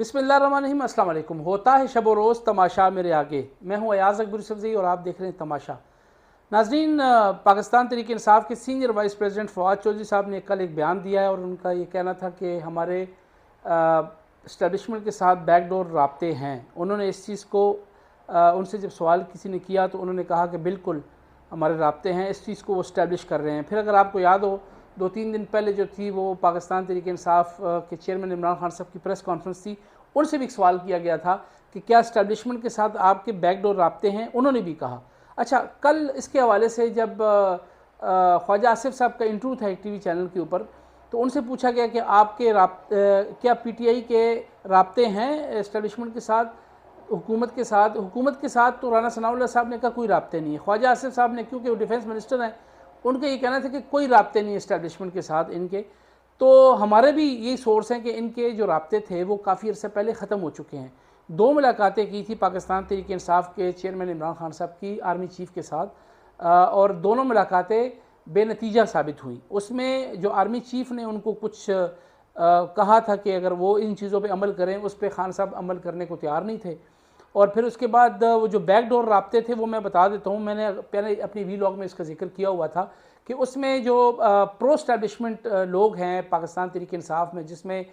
बिस्मिल्लाहिर्रहमानिर्रहीम, अस्सलाम वालेकुम। होता है शब व रोज़ तमाशा मेरे आगे। मैं हूँ अयाज़ अकबर यूसुफ़ज़ई और आप देख रहे हैं तमाशा। नाज़रीन, पाकिस्तान तहरीक इंसाफ के सीनियर वाइस प्रेसिडेंट फ़वाद चौधरी साहब ने कल एक बयान दिया है और उनका ये कहना था कि हमारे इस्टेब्लिशमेंट के साथ बैकडोर राब्ते हैं। उन्होंने इस चीज़ को उनसे जब सवाल किसी ने किया तो उन्होंने कहा कि बिल्कुल हमारे राब्ते हैं, इस चीज़ को वो इस्टेब्लिश कर रहे हैं। फिर अगर आपको याद हो, 2-3 दिन पहले जो थी वो पाकिस्तान तहरीक इंसाफ के चेयरमैन इमरान खान साहब की प्रेस कॉन्फ्रेंस थी, उनसे भी एक सवाल किया गया था कि क्या इस्टेब्लिशमेंट के साथ आपके बैकडोर राब्ते हैं। उन्होंने भी कहा। अच्छा, कल इसके हवाले से जब ख्वाजा आसिफ साहब का इंटरव्यू था एक टीवी चैनल के ऊपर, तो उनसे पूछा गया कि आपके क्या पीटीआई के राब्ते हैं इस्टेब्लिशमेंट के साथ, हुकूमत के साथ। हुकूमत के साथ तो राना सनाउल्लाह साहब ने कहा कोई राब्ते नहीं है। ख्वाजा आसिफ साहब ने, क्योंकि वो डिफेंस मिनिस्टर हैं, उनका ये कहना था कि कोई राब्ते नहीं है इस्टेब्लिशमेंट के साथ इनके। तो हमारे भी यही सोर्स हैं कि इनके जो राब्ते थे वो काफ़ी अर्से पहले ख़त्म हो चुके हैं। 2 मुलाकातें की थी पाकिस्तान तहरीक इंसाफ के चेयरमैन इमरान खान साहब की आर्मी चीफ़ के साथ, और दोनों मुलाकातें बेनतीजा साबित हुई। उसमें जो आर्मी चीफ़ ने उनको कुछ कहा था कि अगर वो इन चीज़ों पे अमल करें, उस पर खान साहब अमल करने को तैयार नहीं थे। और फिर उसके बाद वो जो बैकडोर राब्ते थे वो मैं बता देता हूँ, मैंने पहले अपनी वीलॉग में इसका जिक्र किया हुआ था कि उसमें जो प्रो स्टैब्लिशमेंट लोग हैं पाकिस्तान तहरीक इंसाफ में, जिसमें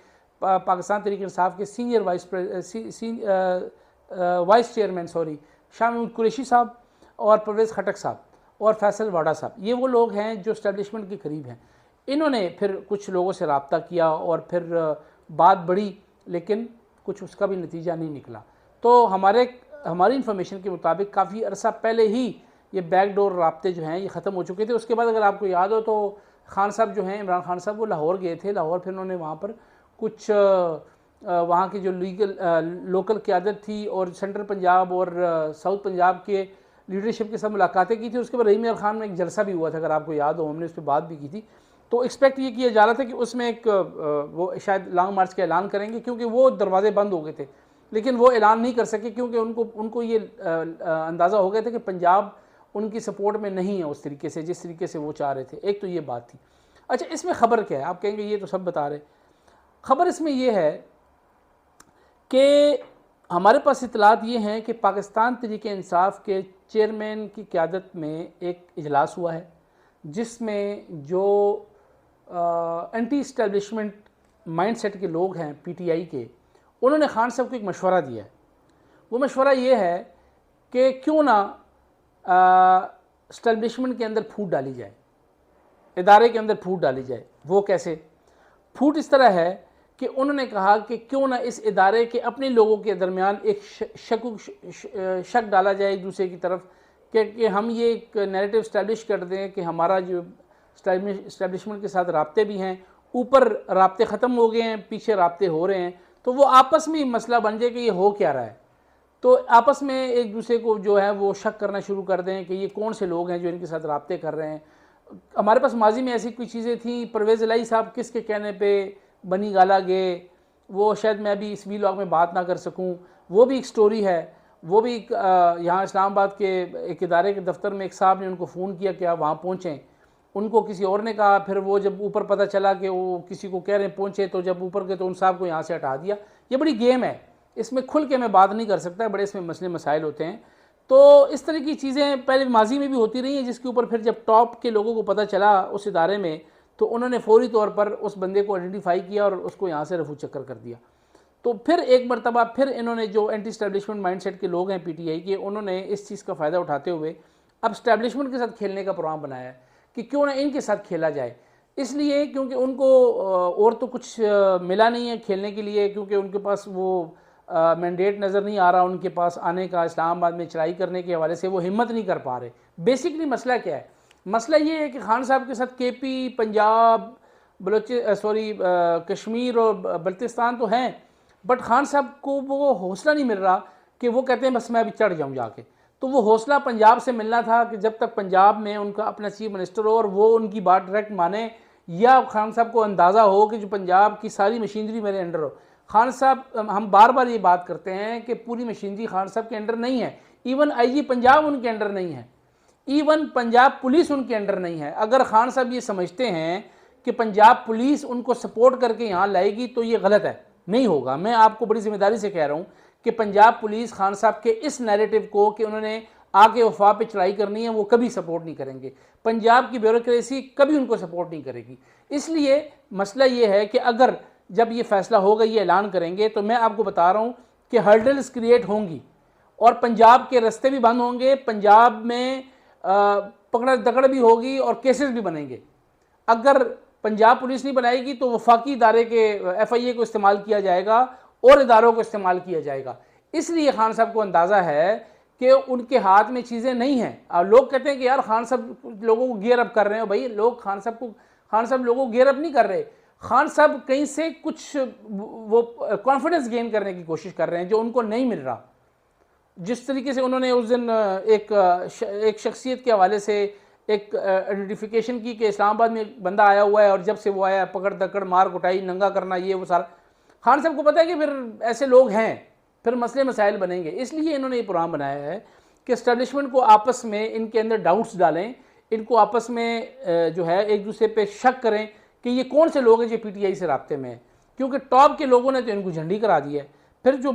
पाकिस्तान तहरीक इंसाफ के senior vice chairman Shah Mahmood Qureshi साहब और परवेज़ खटक साहब और फैसल वाडा साहब, ये वो लोग हैं जो स्टैब्लिशमेंट के करीब हैं। इन्होंने फिर कुछ लोगों से रब्ता किया और फिर बात बढ़ी, लेकिन कुछ उसका भी नतीजा नहीं निकला। तो हमारी इन्फॉर्मेशन के मुताबिक काफ़ी अरसा पहले ही ये बैकडोर राब्ते जो हैं ये ख़त्म हो चुके थे। उसके बाद अगर आपको याद हो तो खान साहब जो हैं, इमरान खान साहब, वो लाहौर गए थे। लाहौर फिर उन्होंने वहाँ पर कुछ वहाँ की जो लोकल क़यादत थी और सेंट्रल पंजाब और साउथ पंजाब के लीडरशिप के साथ मुलाकातें की थी। उसके बाद रहीम खान में एक जलसा भी हुआ था, अगर आपको याद हो, हमने उस पर बात भी की थी। तो एक्सपेक्ट ये किया जा रहा था कि उसमें एक वो शायद लॉन्ग मार्च का ऐलान करेंगे, क्योंकि वो दरवाजे बंद हो गए थे, लेकिन वो ऐलान नहीं कर सके क्योंकि उनको ये अंदाज़ा हो गया था कि पंजाब उनकी सपोर्ट में नहीं है उस तरीके से, जिस तरीके से वो चाह रहे थे। एक तो ये बात थी। अच्छा, इसमें ख़बर क्या है? आप कहेंगे ये तो सब बता रहे। ख़बर इसमें ये है कि हमारे पास इतलात ये हैं कि पाकिस्तान तहरीक इंसाफ के चेयरमैन की क़यादत में एक इजलास हुआ है, जिसमें जो एंटी इस्टेब्लिशमेंट माइंडसेट के लोग हैं पीटीआई के, उन्होंने खान साहब को एक मशवरा दिया है। वो मशवरा ये है कि क्यों ना इस्टेब्लिशमेंट के अंदर फूट डाली जाए, इदारे के अंदर फूट डाली जाए। वो कैसे? फूट इस तरह है कि उन्होंने कहा कि क्यों ना इस इदारे के अपने लोगों के दरमियान एक शक डाला जाए एक दूसरे की तरफ कि हम ये एक नैरेटिव इस्टेब्लिश कर दें कि हमारा जो इस्टेब्लिशमेंट के साथ राब्ते भी हैं, ऊपर राब्ते ख़त्म हो गए हैं, पीछे राब्ते हो रहे हैं, तो वो आपस में मसला बन जाए कि ये हो क्या रहा है। तो आपस में एक दूसरे को जो है वो शक करना शुरू कर दें कि ये कौन से लोग हैं जो इनके साथ राब्ते कर रहे हैं। हमारे पास माजी में ऐसी कोई चीज़ें थी। परवेज़ इलाही साहब किसके कहने पे बनी गाला गए, वो शायद मैं भी इस वीलॉग में बात ना कर सकूं, वो भी एक स्टोरी है। वो भी यहाँ इस्लामाबाद के एक इदारे के दफ्तर में एक साहब ने उनको फ़ोन किया कि आप वहाँ पहुँचें, उनको किसी और ने कहा। फिर वो जब ऊपर पता चला कि वो किसी को कह रहे हैं पहुँचे, तो जब ऊपर गए तो उन साहब को यहाँ से हटा दिया। ये बड़ी गेम है, इसमें खुल के मैं बात नहीं कर सकता, बड़े इसमें मसले मसाइल होते हैं। तो इस तरह की चीज़ें पहले माजी में भी होती रही हैं, जिसके ऊपर फिर जब टॉप के लोगों को पता चला उस इदारे में, तो उन्होंने फौरी तौर पर उस बंदे को आइडेंटिफाई किया और उसको यहाँ से रफू चक्कर कर दिया। तो फिर एक मरतबा फिर इन्होंने, जो एंटी स्टैब्लिशमेंट माइंडसेट के लोग हैं पीटीआई के, उन्होंने इस चीज़ का फ़ायदा उठाते हुए अब स्टैब्लिशमेंट के साथ खेलने का प्रोग्राम बनाया है कि क्यों ना इनके साथ खेला जाए। इसलिए क्योंकि उनको और तो कुछ मिला नहीं है खेलने के लिए, क्योंकि उनके पास वो मैंडेट नज़र नहीं आ रहा उनके पास आने का, इस्लामाबाद में चढ़ाई करने के हवाले से वो हिम्मत नहीं कर पा रहे। बेसिकली मसला क्या है? मसला ये है कि खान साहब के साथ केपी, पंजाब, कश्मीर और बल्तिस्तान तो हैं, बट खान साहब को वो हौसला नहीं मिल रहा कि वो कहते हैं बस मैं अभी चढ़ जाऊँ जाके। तो वो हौसला पंजाब से मिलना था कि जब तक पंजाब में उनका अपना चीफ मिनिस्टर हो और वो उनकी बात डायरेक्ट माने, या खान साहब को अंदाज़ा हो कि जो पंजाब की सारी मशीनरी मेरे अंडर हो। खान साहब, हम बार बार ये बात करते हैं कि पूरी मशीनरी खान साहब के अंडर नहीं है। इवन आईजी पंजाब उनके अंडर नहीं है, इवन पंजाब पुलिस उनके अंडर नहीं है। अगर खान साहब ये समझते हैं कि पंजाब पुलिस उनको सपोर्ट करके यहाँ लाएगी तो ये गलत है, नहीं होगा। मैं आपको बड़ी जिम्मेदारी से कह रहा हूँ कि पंजाब पुलिस खान साहब के इस नैरेटिव को कि उन्होंने आके वफा पे चढ़ाई करनी है वो कभी सपोर्ट नहीं करेंगे। पंजाब की ब्यूरोक्रेसी कभी उनको सपोर्ट नहीं करेगी। इसलिए मसला ये है कि अगर जब ये फैसला होगा, ये ऐलान करेंगे, तो मैं आपको बता रहा हूँ कि हर्डल्स क्रिएट होंगी और पंजाब के रास्ते भी बंद होंगे, पंजाब में पकड़ दकड़ भी होगी और केसेस भी बनेंगे। अगर पंजाब पुलिस नहीं बनाएगी तो वफाकी इदारे के FIA को इस्तेमाल किया जाएगा और इदारों को इस्तेमाल किया जाएगा। इसलिए खान साहब को अंदाज़ा है कि उनके हाथ में चीज़ें नहीं हैं। और लोग कहते हैं कि यार खान साहब लोगों को गियर अप कर रहे हैं। भाई लोग खान साहब लोगों को गियर अप नहीं कर रहे। खान साहब कहीं से कुछ वो कॉन्फिडेंस गेन करने की कोशिश कर रहे हैं जो उनको नहीं मिल रहा। जिस तरीके से उन्होंने उस दिन एक शख्सियत के हवाले से एक आइडेंटिफिकेशन की कि इस्लामाबाद में एक बंदा आया हुआ है और जब से वो आया पकड़ दकड़ मार कुटाई नंगा करना ये वो सारा, खान साहब को पता है कि फिर ऐसे लोग हैं, फिर मसले मसाइल बनेंगे। इसलिए इन्होंने ये प्रोग्राम बनाया है कि इस्टेब्लिशमेंट को आपस में इनके अंदर डाउट्स डालें, इनको आपस में जो है एक दूसरे पे शक करें कि ये कौन से लोग हैं जो PTI से राब्ते में है। क्योंकि टॉप के लोगों ने तो इनको झंडी करा दी है, फिर जो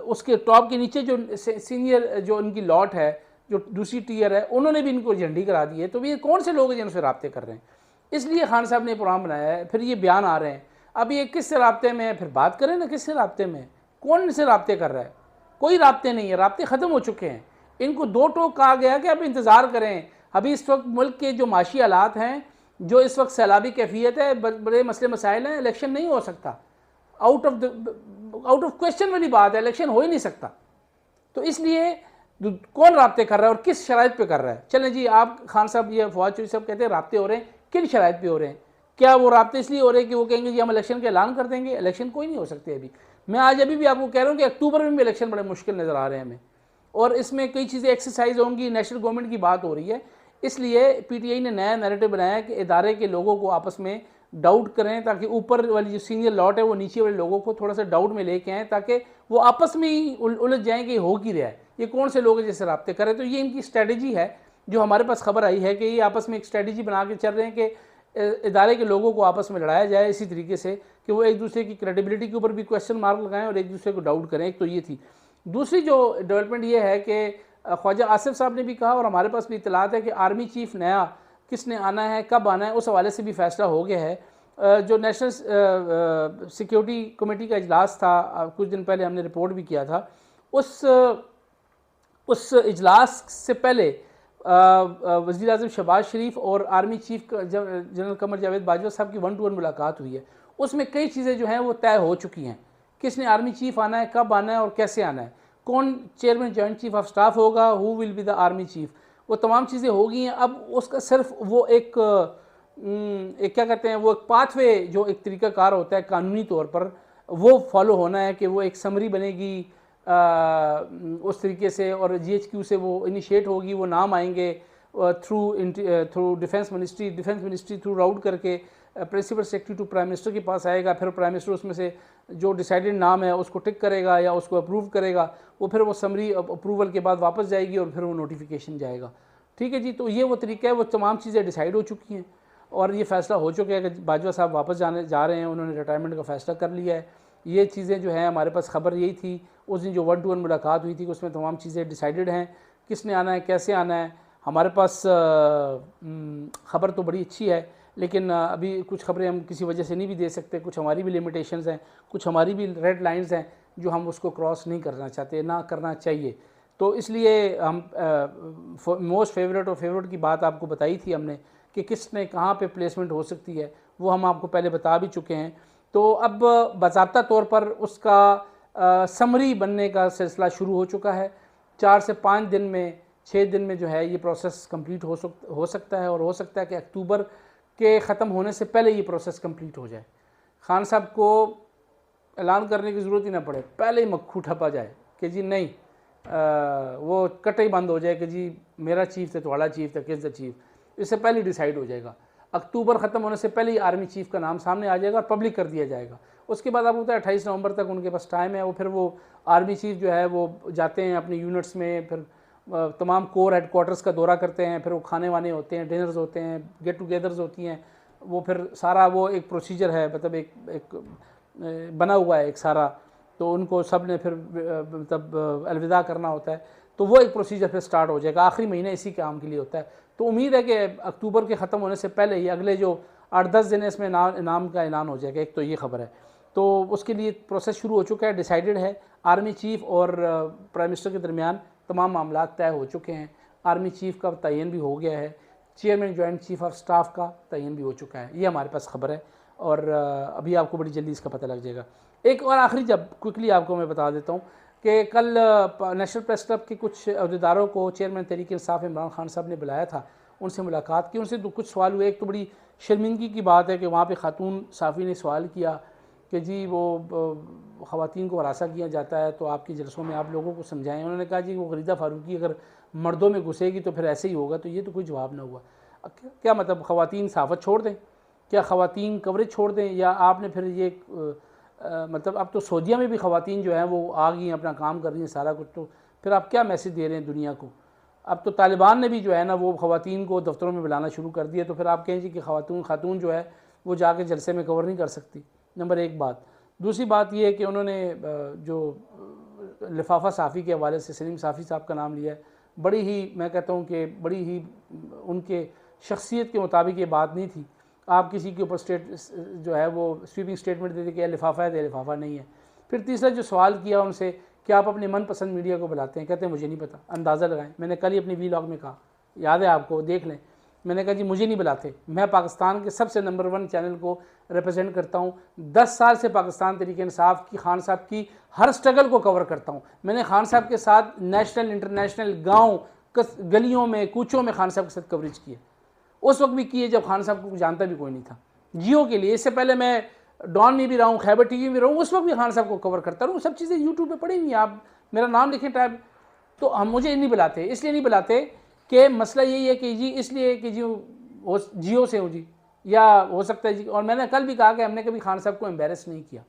उसके टॉप के नीचे जो सीनियर जो इनकी लॉट है, जो दूसरी टीयर है, उन्होंने भी इनको झंडी करा दी है। तो ये कौन से लोग हैं जिनसे राब्ते कर रहे हैं। इसलिए खान साहब ने प्रोग्राम बनाया है। फिर ये बयान आ रहे हैं, अब ये किससे राब्ते में है, फिर बात करें ना किससे राब्ते में है, कौन से राब्ते कर रहा है। कोई राब्ते नहीं है, राब्ते ख़त्म हो चुके हैं। इनको दो टोक कहा गया कि अब इंतज़ार करें। अभी इस वक्त मुल्क के जो माशी हालात हैं, जो इस वक्त सैलाबी कैफियत है, बड़े मसले मसाइल हैं, इलेक्शन नहीं हो सकता। आउट ऑफ क्वेश्चन वाली बात है, इलेक्शन हो ही नहीं सकता। तो इसलिए कौन राब्ते कर रहा है और किस शराइत पे कर रहा है। चलें जी, आप खान साहब ये फवाद चौधरी साहब कहते हैं राब्ते हो रहे हैं, किन शराइत पे हो रहे हैं। क्या वो राब्ते इसलिए हो रहे हैं कि वो कहेंगे जी हम इलेक्शन के ऐलान कर देंगे। इलेक्शन कोई नहीं हो सकते अभी। मैं आज अभी भी आपको कह रहा हूँ कि अक्टूबर में भी इलेक्शन बड़े मुश्किल नज़र आ रहे हैं हमें, और इसमें कई चीज़ें एक्सरसाइज होंगी। नेशनल गवर्नमेंट की बात हो रही है, इसलिए PTI ने नया नैरेटिव बनाया कि इदारे के लोगों को आपस में डाउट करें, ताकि ऊपर वाली जो सीनियर लॉट है वो नीचे वाले लोगों को थोड़ा सा डाउट में लेके आएँ, ताकि वो आपस में ही उलझ जाएँ कि हो की रहा है, ये कौन से लोग हैं जिससे राब्ते करें। तो ये इनकी स्ट्रैटेजी है, जो हमारे पास खबर आई है कि ये आपस में एक स्ट्रैटेजी बना के चल रहे हैं कि इदारे के लोगों को आपस में लड़ाया जाए इसी तरीके से कि वो एक दूसरे की क्रेडिबिलिटी के ऊपर भी क्वेश्चन मार्क लगाएं और एक दूसरे को डाउट करें। एक तो ये थी। दूसरी जो डेवलपमेंट ये है कि ख्वाजा आसिफ साहब ने भी कहा और हमारे पास भी इतलात है कि आर्मी चीफ नया किसने आना है, कब आना है, उस हवाले से भी फैसला हो गया है। जो नेशनल सिक्योरिटी कमेटी का इजलास था, कुछ दिन पहले हमने रिपोर्ट भी किया था, उस इजलास से पहले वज़ीर आज़म शहबाज शरीफ और army chief general Qamar Javed Bajwa साहब की 1-to-1 मुलाकात हुई है। उसमें कई चीज़ें जो हैं वो तय हो चुकी हैं। किसने आर्मी चीफ आना है, कब आना है और कैसे आना है, कौन chairman joint chief of staff होगा, who will be the army chief, वो तमाम चीज़ें हो गई हैं। अब उसका सिर्फ वो एक क्या कहते हैं, वो एक पाथवे, जो एक तरीक़ाकार होता है कानूनी तौर पर, वो फॉलो होना है कि वो एक समरी बनेगी उस तरीके से, और GHQ से वो इनिशिएट होगी, वो नाम आएंगे through defence ministry through route करके principal secretary to prime minister के पास आएगा। फिर प्राइम मिनिस्टर उसमें से जो डिसाइडेड नाम है उसको टिक करेगा या उसको अप्रूव करेगा, वो फिर वो समरी अप्रूवल के बाद वापस जाएगी और फिर वो नोटिफिकेशन जाएगा। ठीक है जी, तो ये वो तरीका है। वो तमाम चीज़ें डिसाइड हो चुकी हैं और ये फैसला हो चुका है कि बाजवा साहब वापस जा रहे हैं, उन्होंने रिटायरमेंट का फैसला कर लिया है। ये चीज़ें जो हैं हमारे पास खबर यही थी। उस दिन जो 1-to-1 मुलाकात हुई थी उसमें तमाम चीज़ें डिसाइडेड हैं, किसने आना है, कैसे आना है। हमारे पास ख़बर तो बड़ी अच्छी है, लेकिन अभी कुछ खबरें हम किसी वजह से नहीं भी दे सकते, कुछ हमारी भी लिमिटेशंस हैं, कुछ हमारी भी रेड लाइंस हैं जो हम उसको क्रॉस नहीं करना चाहते, ना करना चाहिए। तो इसलिए हम मोस्ट फेवरेट और फेवरेट की बात आपको बताई थी हमने कि किसने कहाँ पे प्लेसमेंट हो सकती है, वो हम आपको पहले बता भी चुके हैं। तो अब बाज़ाब्ता तौर पर उसका समरी बनने का सिलसिला शुरू हो चुका है। 4 से 5 दिन में, 6 दिन में जो है ये प्रोसेस कंप्लीट हो सकता है, और हो सकता है कि अक्टूबर के ख़त्म होने से पहले ये प्रोसेस कंप्लीट हो जाए। खान साहब को ऐलान करने की ज़रूरत ही ना पड़े, पहले ही मक्खू ठपा जाए कि जी नहीं, वो कट ही बंद हो जाए कि जी मेरा चीफ थे, तुम्हारा चीफ था, किस द चीफ, इससे पहले डिसाइड हो जाएगा। अक्टूबर ख़त्म होने से पहले ही आर्मी चीफ का नाम सामने आ जाएगा और पब्लिक कर दिया जाएगा। उसके बाद आपको पता है 28 नवंबर तक उनके पास टाइम है। वो फिर वो आर्मी चीफ जो है वो जाते हैं अपनी यूनिट्स में, फिर तमाम कोर हेडक्वार्टर्स का दौरा करते हैं, फिर वो खाने वाने होते हैं, डिनर्स होते हैं, गेट टुगेदर्स होती हैं। वो फिर सारा वो एक प्रोसीजर है, मतलब एक बना हुआ है एक सारा, तो उनको सब ने फिर मतलब अलविदा करना होता है, तो वो एक प्रोसीजर फिर स्टार्ट हो जाएगा। आखिरी महीने इसी काम के लिए होता है। तो उम्मीद है कि अक्टूबर के ख़त्म होने से पहले ही अगले जो 8-10 दिन है इसमें इनाम का ऐलान हो जाएगा। एक तो ये खबर है, तो उसके लिए प्रोसेस शुरू हो चुका है, डिसाइडेड है। आर्मी चीफ और प्राइम मिनिस्टर के दरमियान तमाम मामला तय हो चुके हैं। आर्मी चीफ का तयन भी हो गया है, chairman joint chief of staff का तयन भी हो चुका है। ये हमारे पास खबर है और अभी आपको बड़ी जल्दी इसका पता लग जाएगा। एक और आखिरी जब क्विकली आपको मैं बता देता हूँ कि कल नेशनल प्रेस क्लब के कुछ अहदेदारों को चेयरमैन तहरीक इंसाफ इमरान खान साहब ने बुलाया था, उनसे मुलाकात की, उनसे कुछ सवाल हुए। एक तो बड़ी शर्मिंदगी की बात है कि वहाँ पे खातून साफ़ी ने सवाल किया कि जी वो ख़वातीन को हरासा किया जाता है, तो आपके जलसों में आप लोगों को समझाएं। उन्होंने कहा जी वो गरीदा फारूकी अगर मर्दों में घुसेगी तो फिर ऐसे ही होगा, तो ये तो कोई जवाब ना हुआ। क्या मतलब ख़वातीन सहाफ़त छोड़ दें, क्या ख़वातीन कवरेज छोड़ दें, या आपने फिर ये मतलब अब तो सऊदीया में भी ख़वातीन जो हैं वो आ गई हैं, अपना काम कर रही हैं सारा कुछ, तो फिर आप क्या मैसेज दे रहे हैं दुनिया को। अब तो तालिबान ने भी जो है ना वो ख़वातीन को दफ्तरों में बुलाना शुरू कर दिया, तो फिर आप कहें जी कि खातून जो है वो जाके जलसे में कवर नहीं कर सकती। नंबर एक बात। दूसरी बात ये है कि उन्होंने जो लिफाफा साफ़ी के हवाले से सलीम साफ़ी साहब का नाम लिया है, बड़ी ही मैं कहता हूँ कि बड़ी ही उनके शख्सियत के मुताबिक ये बात नहीं थी। आप किसी के ऊपर जो है वो स्वीपिंग स्टेटमेंट देते कि लिफाफा है तो लिफाफा नहीं है। फिर तीसरा जो सवाल किया उनसे कि आप अपने मनपसंद मीडिया को बुलाते हैं, कहते हैं मुझे नहीं पता, अंदाज़ा लगाएं। मैंने कल ही अपनी वीलॉग में कहा, याद है आपको, देख लें। मैंने कहा जी मुझे नहीं बुलाते, मैं पाकिस्तान के सबसे नंबर 1 चैनल को रिप्रेजेंट करता हूँ। 10 साल से पाकिस्तान तहरीक इंसाफ की खान साहब की हर स्ट्रगल को कवर करता हूँ। मैंने खान साहब के साथ नेशनल इंटरनेशनल गाँव गलियों में कूचों में खान साहब के साथ कवरेज की है। उस वक्त भी किए जब खान साहब को जानता भी कोई नहीं था। जियो के लिए, इससे पहले मैं डॉन में भी रहा हूँ, खैबर टीवी में रहा हूँ, उस वक्त भी खान साहब को कवर करता रहूँ। सब चीज़ें यूट्यूब पे पड़ी हुई हैं, आप मेरा नाम लिखें टैब। तो हम मुझे नहीं बुलाते, इसलिए नहीं बुलाते कि मसला यही है कि जी इसलिए कि जी वो जियो से हो जी, या हो सकता है जी। और मैंने कल भी कहा कि हमने कभी खान साहब को एम्बेरस नहीं किया।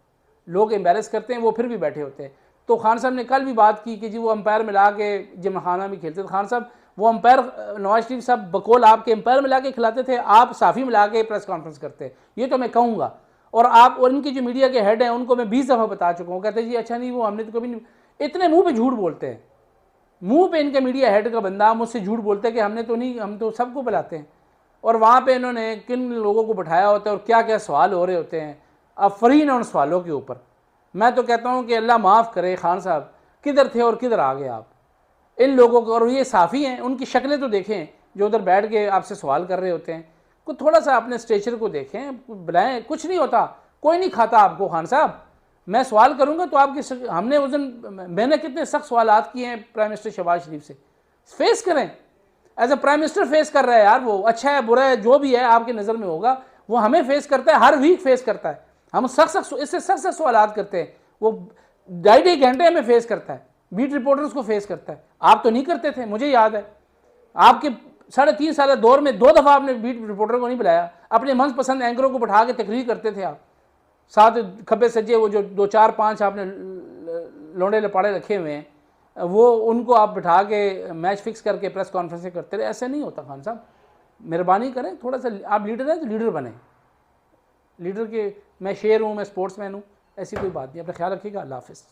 लोग एम्बेरस करते हैं, वो फिर भी बैठे होते हैं। तो खान साहब ने कल भी बात की कि जी वो अंपायर मिला के जिम खाना में खेलते थे। खान साहब वो अंपायर नवाज शरीफ साहब बकौल आपके अंपायर मिला के खिलाते थे, आप साफ़ी मिला के प्रेस कॉन्फ्रेंस करते। ये तो मैं कहूँगा। और आप और इनके जो मीडिया के हेड हैं उनको मैं 20 दफ़ा बता चुका हूँ। कहते जी अच्छा नहीं वो हमने तो कभी नहीं। इतने मुँह पे झूठ बोलते हैं, मुँह पे इनके मीडिया हेड का बंदा मुझसे झूठ बोलते हैं कि हमने तो नहीं, हम तो सबको बुलाते हैं। और वहाँ पे इन्होंने किन लोगों को बैठाया होता है और क्या क्या सवाल हो रहे होते हैं। अब फरीन उन सवालों के ऊपर मैं तो कहता हूँ कि अल्लाह माफ़ करे, खान साहब किधर थे और किधर आ गए आप इन लोगों को। और ये साफ़ी हैं, उनकी शक्लें तो देखें जो उधर बैठ के आपसे सवाल कर रहे होते हैं। कुछ थोड़ा सा अपने स्टेचर को देखें, बुलाएं। कुछ नहीं होता, कोई नहीं खाता आपको खान साहब। मैं सवाल करूँगा तो आपकी हमने उस दिन मैंने कितने सख्त सवालात किए हैं प्राइम मिनिस्टर शहबाज शरीफ से, फेस करें। As a prime minister face कर रहा है यार, वो अच्छा है बुरा है जो भी है आपकी नज़र में होगा, वो हमें फेस करता है, हर वीक फेस करता है। हम इससे सख्त सवालात करते हैं, वो 2.5 घंटे हमें फेस करता है, बीट रिपोर्टर्स को फेस करता है। आप तो नहीं करते थे, मुझे याद है आपके 3.5 साल दौर में 2 दफ़ा आपने बीट रिपोर्टर को नहीं बुलाया, अपने मनपसंद एंकरों को बैठा के तकरीर करते थे आप, साथ खब्बे सज्जे वो जो 2 4 5 आपने लौंडे लपाड़े रखे हुए हैं, वो उनको आप बिठा के मैच फिक्स करके प्रेस कॉन्फ्रेंसें करते रहे। ऐसे नहीं होता खान साहब, मेहरबानी करें थोड़ा सा। आप लीडर हैं तो लीडर बने, लीडर के मैं शेर हूँ, मैं स्पोर्ट्समैन हूँ, ऐसी कोई बात नहीं। अपना ख्याल रखिएगा। अल्लाह हाफ़िज़।